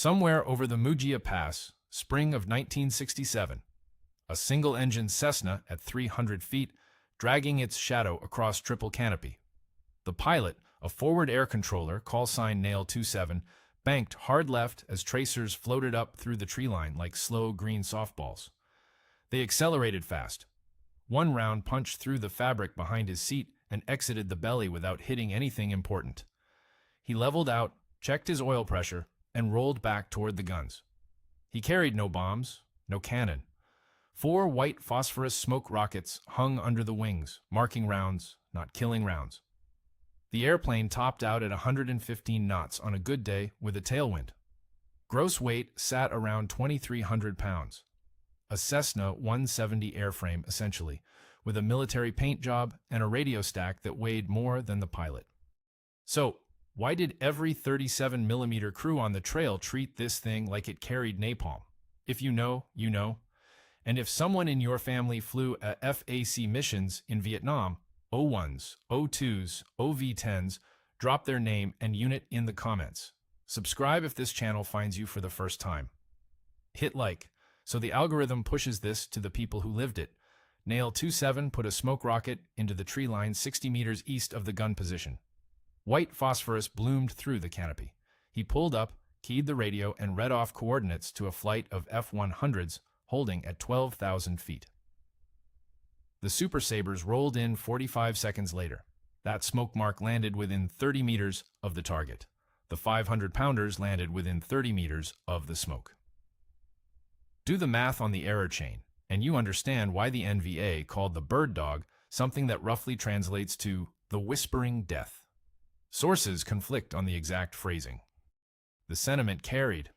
Somewhere over the Mujia Pass, spring of 1967, a single-engine Cessna at 300 feet, dragging its shadow across triple canopy. The pilot, a forward air controller, call sign Nail-27, banked hard left as tracers floated up through the tree line like slow green softballs. They accelerated fast. One round punched through the fabric behind his seat and exited the belly without hitting anything important. He leveled out, checked his oil pressure, and rolled back toward the guns. He carried no bombs, no cannon. 4 white phosphorus smoke rockets hung under the wings, marking rounds, not killing rounds. The airplane topped out at 115 knots on a good day with a tailwind. Gross weight sat around 2,300 pounds. A Cessna 170 airframe, essentially, with a military paint job and a radio stack that weighed more than the pilot. So, why did every 37mm crew on the trail treat this thing like it carried napalm? If you know, you know. And if someone in your family flew a FAC missions in Vietnam, O-1s, O-2s, OV-10s, drop their name and unit in the comments. Subscribe if this channel finds you for the first time. Hit like, so the algorithm pushes this to the people who lived it. Nail-27 put a smoke rocket into the tree line 60 meters east of the gun position. White phosphorus bloomed through the canopy. He pulled up, keyed the radio, and read off coordinates to a flight of F-100s holding at 12,000 feet. The Super Sabres rolled in 45 seconds later. That smoke mark landed within 30 meters of the target. The 500-pounders landed within 30 meters of the smoke. Do the math on the error chain, and you understand why the NVA called the bird dog something that roughly translates to the whispering death. Sources conflict on the exact phrasing. The sentiment carried.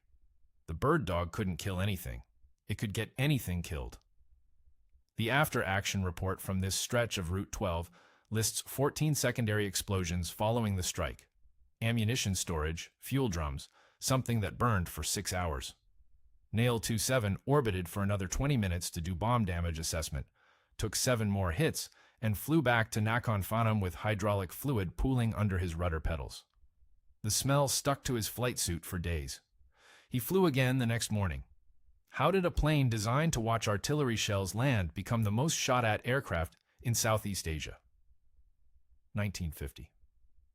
The bird dog couldn't kill anything. It could get anything killed. The after-action report from this stretch of Route 12 lists 14 secondary explosions following the strike. Ammunition storage, fuel drums, something that burned for 6 hours. Nail-27 orbited for another 20 minutes to do bomb damage assessment, took 7 more hits, and flew back to Nakhon Phanom with hydraulic fluid pooling under his rudder pedals. The smell stuck to his flight suit for days. He flew again the next morning. How did a plane designed to watch artillery shells land become the most shot-at aircraft in Southeast Asia? 1950.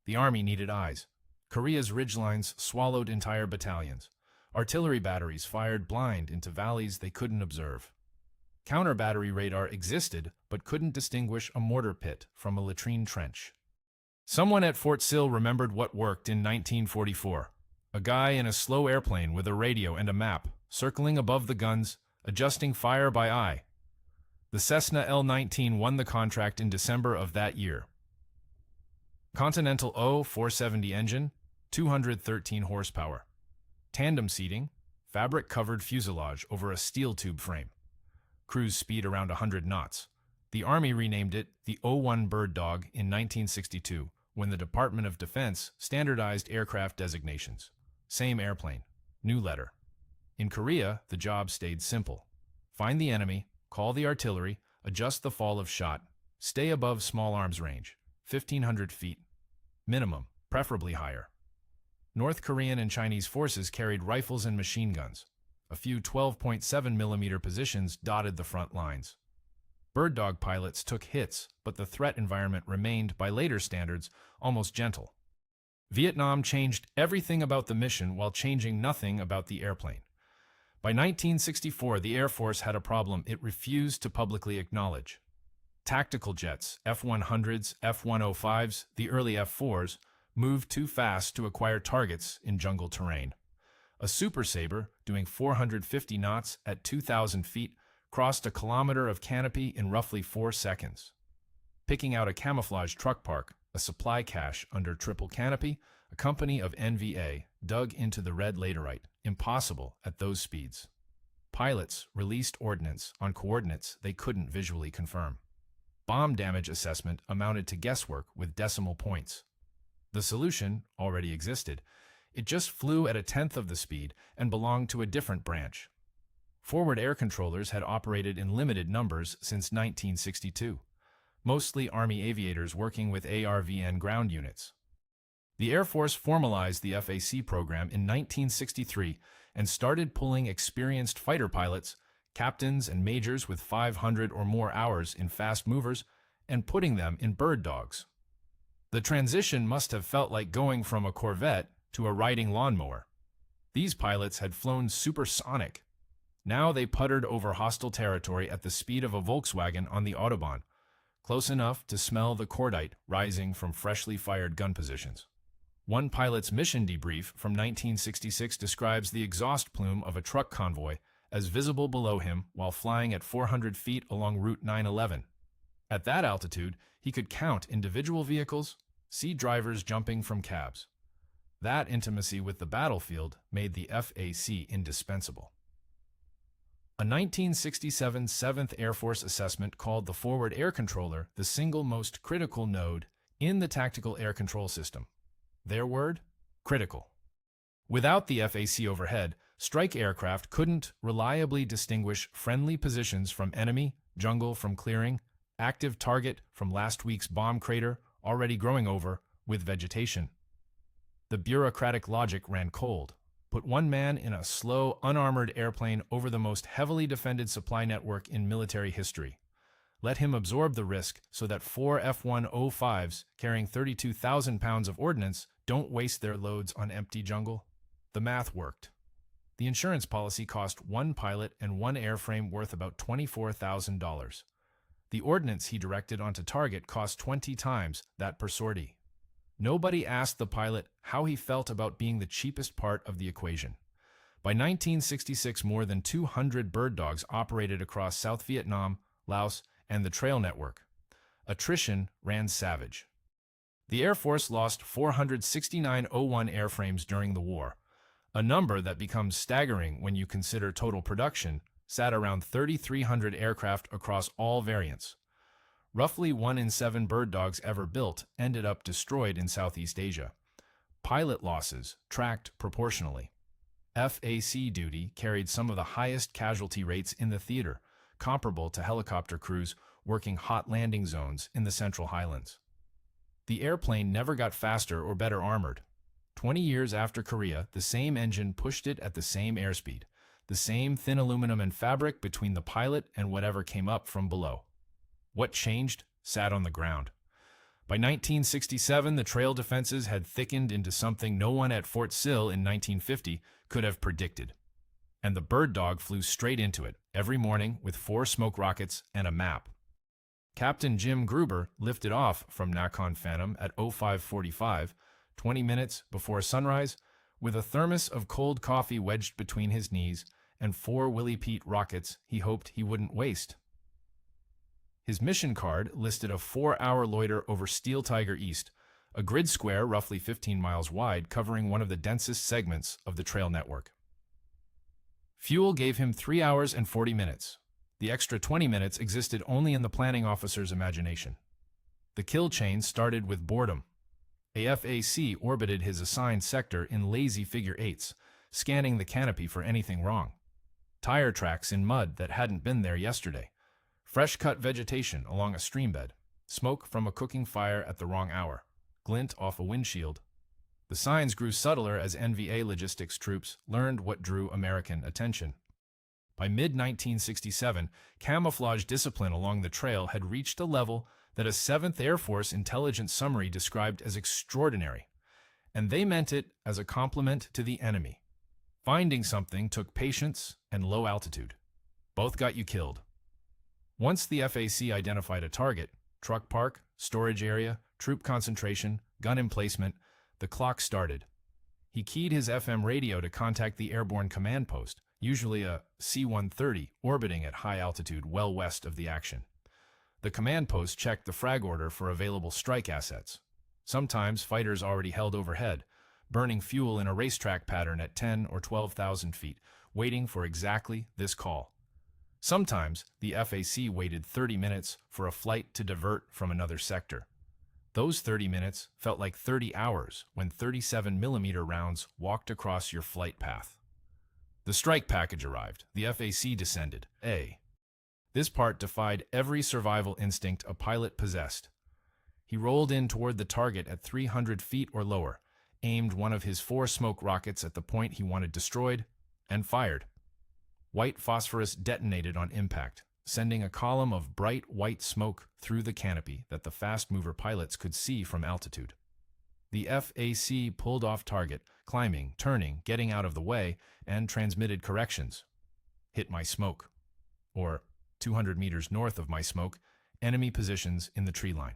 The Army needed eyes. Korea's ridgelines swallowed entire battalions. Artillery batteries fired blind into valleys they couldn't observe. Counter-battery radar existed, but couldn't distinguish a mortar pit from a latrine trench. Someone at Fort Sill remembered what worked in 1944. A guy in a slow airplane with a radio and a map, circling above the guns, adjusting fire by eye. The Cessna L-19 won the contract in December of that year. Continental O-470 engine, 213 horsepower. Tandem seating, fabric-covered fuselage over a steel tube frame. Cruise speed around 100 knots. The Army renamed it the O-1 Bird Dog in 1962, when the Department of Defense standardized aircraft designations. Same airplane, new letter. In Korea, the job stayed simple. Find the enemy, call the artillery, adjust the fall of shot, stay above small arms range, 1,500 feet. Minimum, preferably higher. North Korean and Chinese forces carried rifles and machine guns. A few 12.7mm positions dotted the front lines. Bird dog pilots took hits, but the threat environment remained, by later standards, almost gentle. Vietnam changed everything about the mission while changing nothing about the airplane. By 1964, the Air Force had a problem it refused to publicly acknowledge. Tactical jets, F-100s, F-105s, the early F-4s, moved too fast to acquire targets in jungle terrain. A Super Sabre, doing 450 knots at 2,000 feet, crossed a kilometer of canopy in roughly 4 seconds. Picking out a camouflage truck park, a supply cache under triple canopy, a company of NVA dug into the red laterite, impossible at those speeds. Pilots released ordnance on coordinates they couldn't visually confirm. Bomb damage assessment amounted to guesswork with decimal points. The solution already existed. It just flew at 1/10 of the speed and belonged to a different branch. Forward air controllers had operated in limited numbers since 1962, mostly Army aviators working with ARVN ground units. The Air Force formalized the FAC program in 1963 and started pulling experienced fighter pilots, captains and majors with 500 or more hours in fast movers, and putting them in bird dogs. The transition must have felt like going from a Corvette to a riding lawnmower. These pilots had flown supersonic. Now they puttered over hostile territory at the speed of a Volkswagen on the Autobahn, close enough to smell the cordite rising from freshly fired gun positions. One pilot's mission debrief from 1966 describes the exhaust plume of a truck convoy as visible below him while flying at 400 feet along Route 911. At that altitude, he could count individual vehicles, see drivers jumping from cabs. That intimacy with the battlefield made the FAC indispensable. A 1967 7th Air Force assessment called the forward air controller the single most critical node in the tactical air control system. Their word? Critical. Without the FAC overhead, strike aircraft couldn't reliably distinguish friendly positions from enemy, jungle from clearing, active target from last week's bomb crater already growing over with vegetation. The bureaucratic logic ran cold. Put one man in a slow, unarmored airplane over the most heavily defended supply network in military history. Let him absorb the risk so that 4 F-105s carrying 32,000 pounds of ordnance don't waste their loads on empty jungle. The math worked. The insurance policy cost one pilot and one airframe worth about $24,000. The ordnance he directed onto target cost 20 times that per sortie. Nobody asked the pilot how he felt about being the cheapest part of the equation. By 1966, more than 200 bird dogs operated across South Vietnam, Laos, and the trail network. Attrition ran savage. The Air Force lost 469 O-1 airframes during the war, a number that becomes staggering when you consider total production sat around 3,300 aircraft across all variants. Roughly 1 in 7 bird dogs ever built ended up destroyed in Southeast Asia. Pilot losses tracked proportionally. FAC duty carried some of the highest casualty rates in the theater, comparable to helicopter crews working hot landing zones in the Central Highlands. The airplane never got faster or better armored. 20 years after Korea, the same engine pushed it at the same airspeed, the same thin aluminum and fabric between the pilot and whatever came up from below. What changed sat on the ground. By 1967, the trail defenses had thickened into something no one at Fort Sill in 1950 could have predicted. And the bird dog flew straight into it, every morning with 4 smoke rockets and a map. Captain Jim Gruber lifted off from Nakhon Phantom at 0545, 20 minutes before sunrise, with a thermos of cold coffee wedged between his knees and 4 Willie Pete rockets he hoped he wouldn't waste. His mission card listed a 4-hour loiter over Steel Tiger East, a grid square roughly 15 miles wide covering one of the densest segments of the trail network. Fuel gave him 3 hours and 40 minutes. The extra 20 minutes existed only in the planning officer's imagination. The kill chain started with boredom. A FAC orbited his assigned sector in lazy figure eights, scanning the canopy for anything wrong. Tire tracks in mud that hadn't been there yesterday. Fresh-cut vegetation along a streambed, smoke from a cooking fire at the wrong hour, glint off a windshield. The signs grew subtler as NVA logistics troops learned what drew American attention. By mid-1967, camouflage discipline along the trail had reached a level that a 7th Air Force intelligence summary described as extraordinary, and they meant it as a compliment to the enemy. Finding something took patience and low altitude. Both got you killed. Once the FAC identified a target, truck park, storage area, troop concentration, gun emplacement, the clock started. He keyed his FM radio to contact the airborne command post, usually a C-130 orbiting at high altitude well west of the action. The command post checked the frag order for available strike assets. Sometimes fighters already held overhead, burning fuel in a racetrack pattern at 10 or 12,000 feet, waiting for exactly this call. Sometimes the FAC waited 30 minutes for a flight to divert from another sector. Those 30 minutes felt like 30 hours when 37mm rounds walked across your flight path. The strike package arrived. The FAC descended. This part defied every survival instinct a pilot possessed. He rolled in toward the target at 300 feet or lower, aimed one of his 4 smoke rockets at the point he wanted destroyed, and fired. White phosphorus detonated on impact, sending a column of bright white smoke through the canopy that the fast-mover pilots could see from altitude. The FAC pulled off target, climbing, turning, getting out of the way, and transmitted corrections. Hit my smoke. Or, 200 meters north of my smoke, enemy positions in the tree line.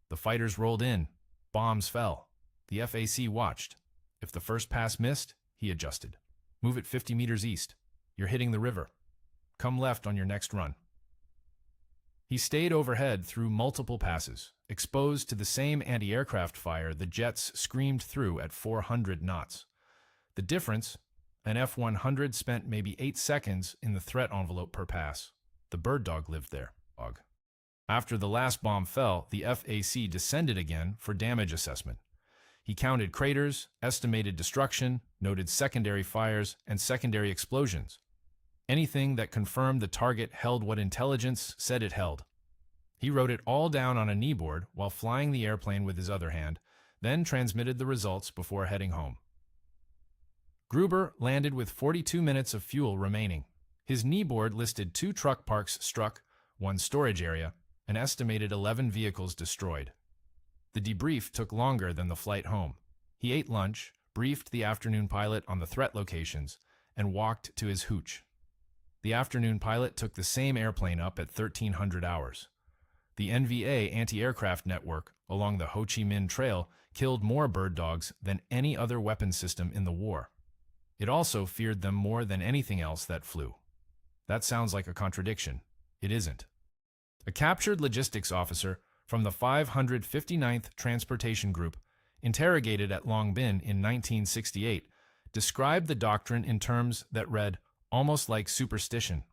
The fighters rolled in. Bombs fell. The FAC watched. If the first pass missed, he adjusted. Move it 50 meters east. You're hitting the river. Come left on your next run. He stayed overhead through multiple passes, exposed to the same anti-aircraft fire the jets screamed through at 400 knots. The difference, an F-100 spent maybe 8 seconds in the threat envelope per pass. The bird dog lived there. After the last bomb fell, the FAC descended again for damage assessment. He counted craters, estimated destruction, noted secondary fires, and secondary explosions. Anything that confirmed the target held what intelligence said it held. He wrote it all down on a kneeboard while flying the airplane with his other hand, then transmitted the results before heading home. Gruber landed with 42 minutes of fuel remaining. His kneeboard listed 2 truck parks struck, 1 storage area, an estimated 11 vehicles destroyed. The debrief took longer than the flight home. He ate lunch, briefed the afternoon pilot on the threat locations, and walked to his hooch. The afternoon pilot took the same airplane up at 1300 hours. The NVA anti-aircraft network along the Ho Chi Minh Trail killed more bird dogs than any other weapon system in the war. It also feared them more than anything else that flew. That sounds like a contradiction. It isn't. A captured logistics officer from the 559th Transportation Group, interrogated at Long Bin in 1968, described the doctrine in terms that read almost like superstition.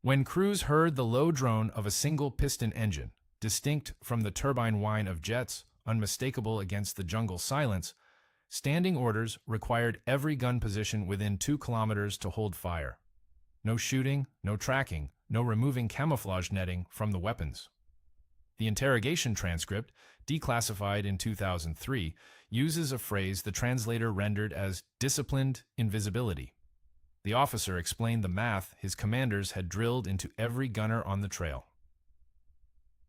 When crews heard the low drone of a single piston engine, distinct from the turbine whine of jets, unmistakable against the jungle silence, standing orders required every gun position within 2 kilometers to hold fire. No shooting, no tracking, no removing camouflage netting from the weapons. The interrogation transcript, declassified in 2003, uses a phrase the translator rendered as disciplined invisibility. The officer explained the math his commanders had drilled into every gunner on the trail.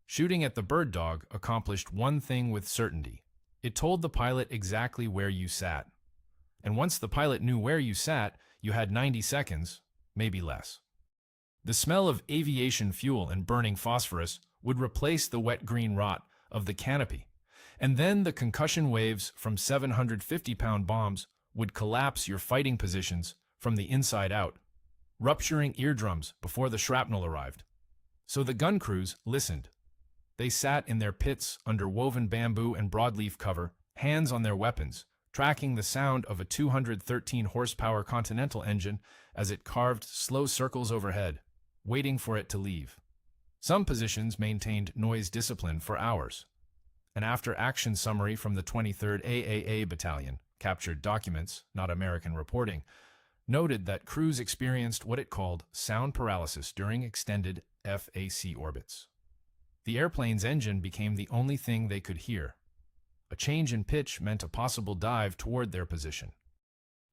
Shooting at the bird dog accomplished one thing with certainty. It told the pilot exactly where you sat. And once the pilot knew where you sat, you had 90 seconds, maybe less. The smell of aviation fuel and burning phosphorus would replace the wet green rot of the canopy, and then the concussion waves from 750-pound bombs would collapse your fighting positions from the inside out, rupturing eardrums before the shrapnel arrived. So the gun crews listened. They sat in their pits under woven bamboo and broadleaf cover, hands on their weapons, tracking the sound of a 213-horsepower Continental engine as it carved slow circles overhead, waiting for it to leave. Some positions maintained noise discipline for hours. An after-action summary from the 23rd AAA Battalion, captured documents, not American reporting, noted that crews experienced what it called sound paralysis during extended FAC orbits. The airplane's engine became the only thing they could hear. A change in pitch meant a possible dive toward their position.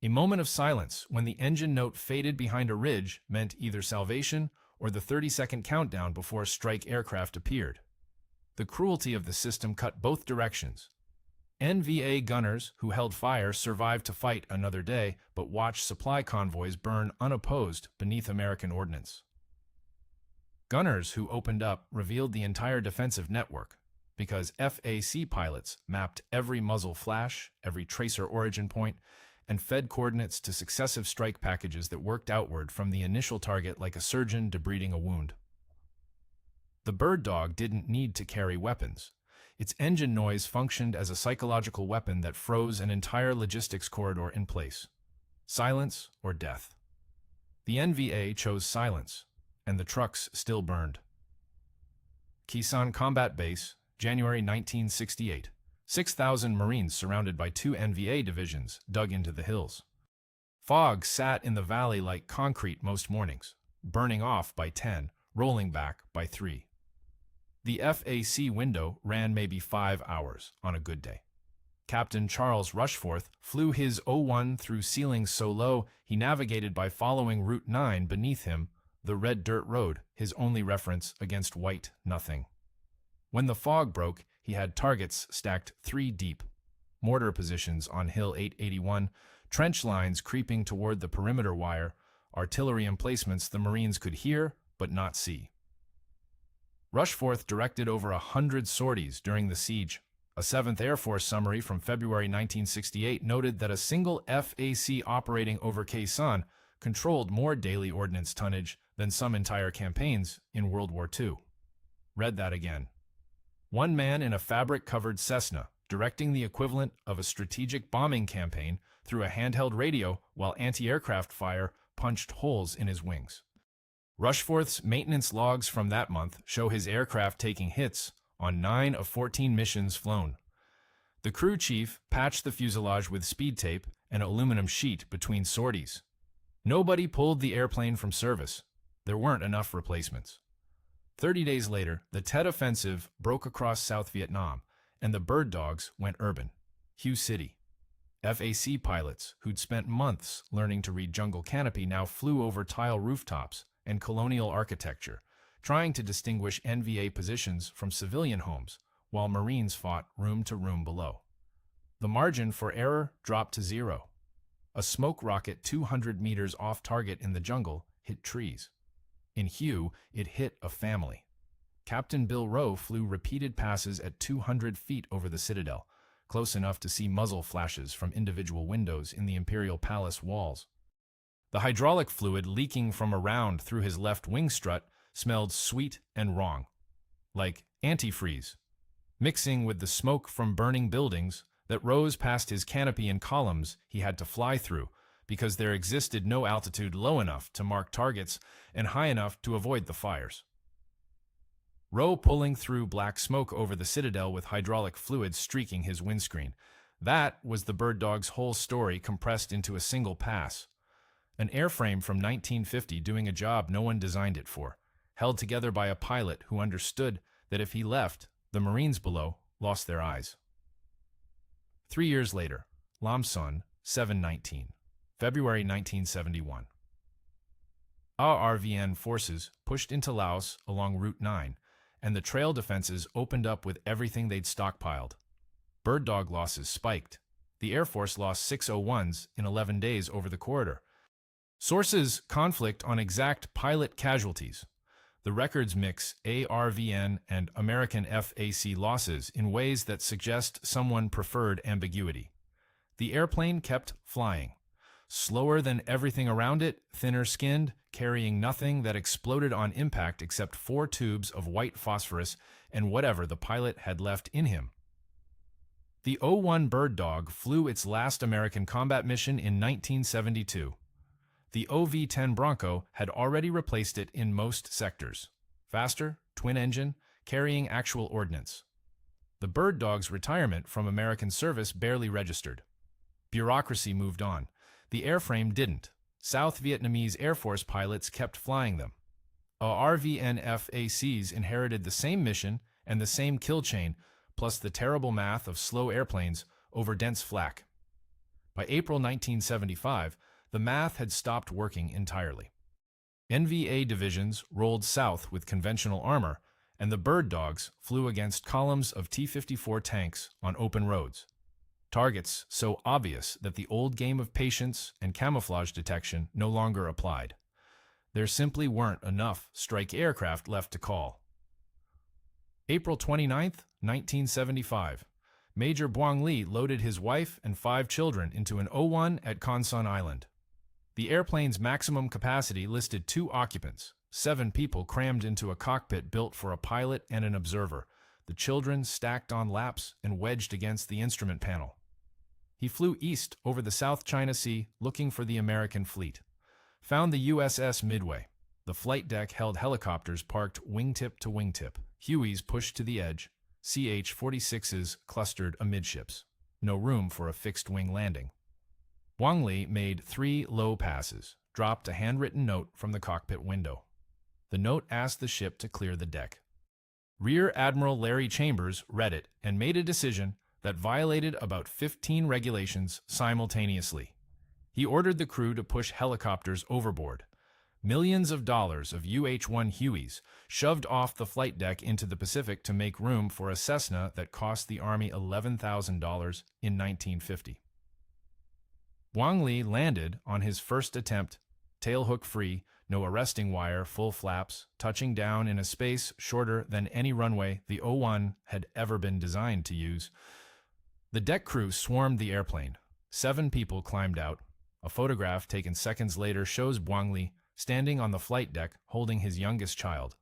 A moment of silence when the engine note faded behind a ridge meant either salvation or the 30-second countdown before a strike aircraft appeared. The cruelty of the system cut both directions. NVA gunners who held fire survived to fight another day, but watched supply convoys burn unopposed beneath American ordnance. Gunners who opened up revealed the entire defensive network, because FAC pilots mapped every muzzle flash, every tracer origin point, and fed coordinates to successive strike packages that worked outward from the initial target like a surgeon debriding a wound. The bird dog didn't need to carry weapons. Its engine noise functioned as a psychological weapon that froze an entire logistics corridor in place. Silence or death. The NVA chose silence, and the trucks still burned. Khe Sanh Combat Base, January 1968. 6,000 Marines surrounded by 2 NVA divisions dug into the hills. Fog sat in the valley like concrete most mornings, burning off by 10, rolling back by 3. The FAC window ran maybe 5 hours on a good day. Captain Charles Rushforth flew his O-1 through ceilings so low he navigated by following Route 9 beneath him, the red dirt road, his only reference against white nothing. When the fog broke, he had targets stacked 3 deep, mortar positions on Hill 881, trench lines creeping toward the perimeter wire, artillery emplacements the Marines could hear but not see. Rushforth directed over 100 sorties during the siege. A 7th Air Force summary from February 1968 noted that a single FAC operating over Khe Sanh controlled more daily ordnance tonnage than some entire campaigns in World War II. Read that again. One man in a fabric-covered Cessna, directing the equivalent of a strategic bombing campaign through a handheld radio while anti-aircraft fire punched holes in his wings. Rushforth's maintenance logs from that month show his aircraft taking hits on 9 of 14 missions flown. The crew chief patched the fuselage with speed tape and aluminum sheet between sorties. Nobody pulled the airplane from service. There weren't enough replacements. 30 days later, the Tet Offensive broke across South Vietnam, and the bird dogs went urban. Hue City. FAC pilots, who'd spent months learning to read jungle canopy, now flew over tile rooftops and colonial architecture, trying to distinguish NVA positions from civilian homes, while Marines fought room to room below. The margin for error dropped to 0. A smoke rocket 200 meters off target in the jungle hit trees. In Hue, it hit a family. Captain Bill Rowe flew repeated passes at 200 feet over the citadel, close enough to see muzzle flashes from individual windows in the Imperial Palace walls. The hydraulic fluid leaking from around through his left wing strut smelled sweet and wrong, like antifreeze, mixing with the smoke from burning buildings that rose past his canopy in columns he had to fly through because there existed no altitude low enough to mark targets and high enough to avoid the fires. Rowe pulling through black smoke over the citadel with hydraulic fluid streaking his windscreen. That was the bird dog's whole story compressed into a single pass. An airframe from 1950 doing a job no one designed it for, held together by a pilot who understood that if he left, the Marines below lost their eyes. 3 years later, Lam Son, 7/19, February 1971. Our RVN forces pushed into Laos along Route 9, and the trail defenses opened up with everything they'd stockpiled. Bird dog losses spiked. The Air Force lost 6 O-1s in 11 days over the corridor. Sources conflict on exact pilot casualties. The records mix ARVN and American FAC losses in ways that suggest someone preferred ambiguity. The airplane kept flying, slower than everything around it, thinner-skinned, carrying nothing that exploded on impact except 4 tubes of white phosphorus and whatever the pilot had left in him. The O-1 Bird Dog flew its last American combat mission in 1972. The OV-10 Bronco had already replaced it in most sectors. Faster, twin-engine, carrying actual ordnance. The Bird Dog's retirement from American service barely registered. Bureaucracy moved on. The airframe didn't. South Vietnamese Air Force pilots kept flying them. RVN FACs inherited the same mission and the same kill chain, plus the terrible math of slow airplanes over dense flak. By April 1975, the math had stopped working entirely. NVA divisions rolled south with conventional armor, and the Bird Dogs flew against columns of T-54 tanks on open roads. Targets so obvious that the old game of patience and camouflage detection no longer applied. There simply weren't enough strike aircraft left to call. April 29, 1975. Major Buang-Ly loaded his wife and 5 children into an O-1 at Khe Sanh Island. The airplane's maximum capacity listed 2 occupants, 7 people crammed into a cockpit built for a pilot and an observer, the children stacked on laps and wedged against the instrument panel. He flew east over the South China Sea looking for the American fleet. Found the USS Midway. The flight deck held helicopters parked wingtip to wingtip. Hueys pushed to the edge. CH-46s clustered amidships. No room for a fixed-wing landing. Buang-Ly made 3 low passes, dropped a handwritten note from the cockpit window. The note asked the ship to clear the deck. Rear Admiral Larry Chambers read it and made a decision that violated about 15 regulations simultaneously. He ordered the crew to push helicopters overboard. Millions of dollars of UH-1 Hueys shoved off the flight deck into the Pacific to make room for a Cessna that cost the Army $11,000 in 1950. Buang-Ly landed on his first attempt, tailhook free, no arresting wire, full flaps, touching down in a space shorter than any runway the O-1 had ever been designed to use. The deck crew swarmed the airplane. 7 people climbed out. A photograph taken seconds later shows Buang-Ly standing on the flight deck holding his youngest child,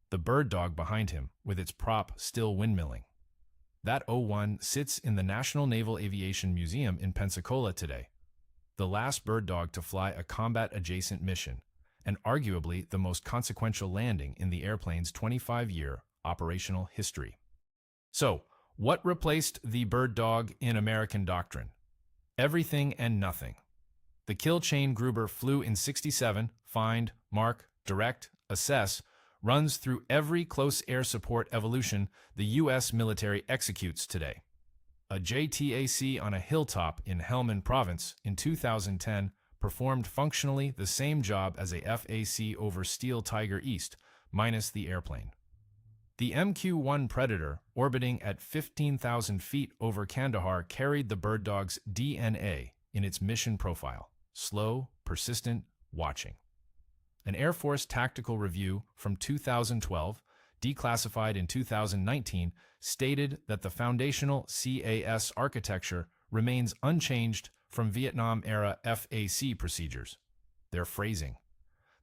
the bird dog behind him with its prop still windmilling. That O-1 sits in the National Naval Aviation Museum in Pensacola today, the last bird dog to fly a combat-adjacent mission, and arguably the most consequential landing in the airplane's 25-year operational history. So, what replaced the bird dog in American doctrine? Everything and nothing. The kill chain Gruber flew in 67, find, mark, direct, assess, runs through every close air support evolution the U.S. military executes today. A JTAC on a hilltop in Helmand Province in 2010 performed functionally the same job as a FAC over Steel Tiger East, minus the airplane. The MQ-1 Predator, orbiting at 15,000 feet over Kandahar, carried the bird dog's DNA in its mission profile: slow, persistent, watching. An Air Force tactical review from 2012, declassified in 2019, stated that the foundational CAS architecture remains unchanged from Vietnam-era FAC procedures. Their phrasing.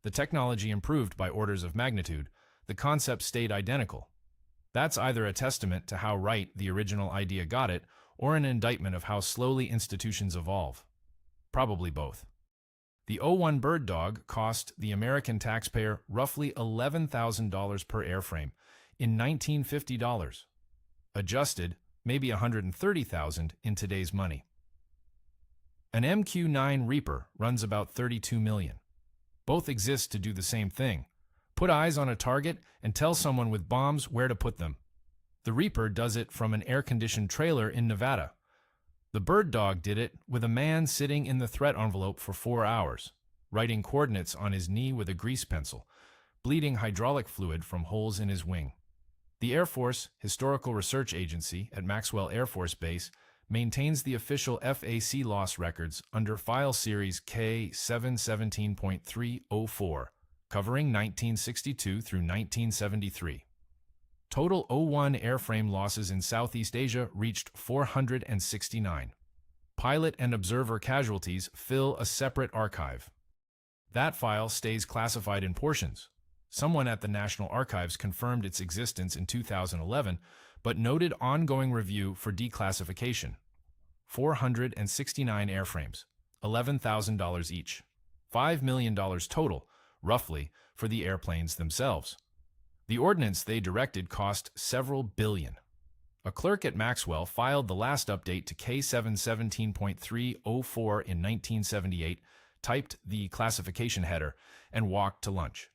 The technology improved by orders of magnitude. The concept stayed identical. That's either a testament to how right the original idea got it, or an indictment of how slowly institutions evolve. Probably both. The O-1 bird dog cost the American taxpayer roughly $11,000 per airframe in $1950. Adjusted, maybe $130,000 in today's money. An MQ-9 Reaper runs about $32 million. Both exist to do the same thing: put eyes on a target and tell someone with bombs where to put them. The Reaper does it from an air-conditioned trailer in Nevada. The bird dog did it with a man sitting in the threat envelope for 4 hours, writing coordinates on his knee with a grease pencil, bleeding hydraulic fluid from holes in his wing. The Air Force Historical Research Agency at Maxwell Air Force Base maintains the official FAC loss records under File Series K717.304, covering 1962 through 1973. Total O-1 airframe losses in Southeast Asia reached 469. Pilot and observer casualties fill a separate archive. That file stays classified in portions. Someone at the National Archives confirmed its existence in 2011, but noted ongoing review for declassification. 469 airframes, $11,000 each. $5 million total, roughly, for the airplanes themselves. The ordnance they directed cost several billion. A clerk at Maxwell filed the last update to K717.304 in 1978, typed the classification header, and walked to lunch.